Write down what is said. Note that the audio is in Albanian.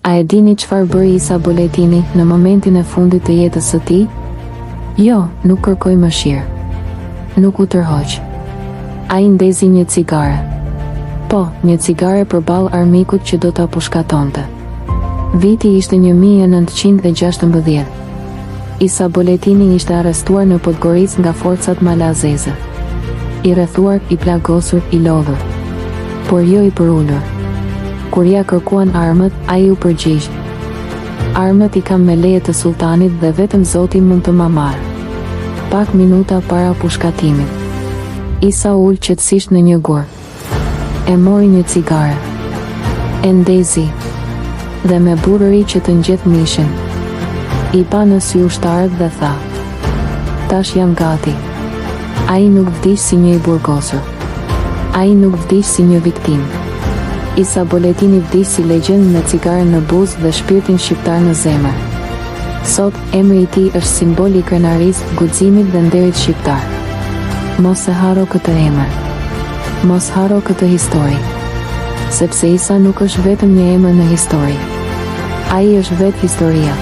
A e dini çfarë bëri Isa Boletini në momentin e fundit të jetës së tij? Jo, nuk kërkoi mëshirë. Nuk u tërhoq. Ai ndezi një cigare. Po, një cigare përballë armikut që do ta pushkatonte. Viti ishte 1916. Isa Boletini ishte arrestuar në Podgoricë nga forcat malazeze. I rrethuar, i plagosur, i lodhur. Por jo i përulur. Kur ja kërkuan armët, ai u përgjigj. Armët i kam me leje të sultanit dhe vetëm Zoti mund të ma marrë. Pak minuta para pushkatimit, Isa ul qetësisht në një gur. E mori një cigare. E ndezi. Dhe me burëri që të ngjeth mishin, i pa në sy ushtarët dhe tha: tash jam gati. Ai nuk vdiq si një i burgosur. Ai nuk vdiq si një viktim. Isa Boletini vdiq si legjend me cigaren në buzë dhe shpirtin shqiptar në zemër. Sot, emri i tij është simbol i krenarisë, guximit dhe nderit shqiptar. Mos e haro këtë emër. Mos haro këtë histori. Sepse Isa nuk është vetëm një emër në histori. Ai është vetë historia.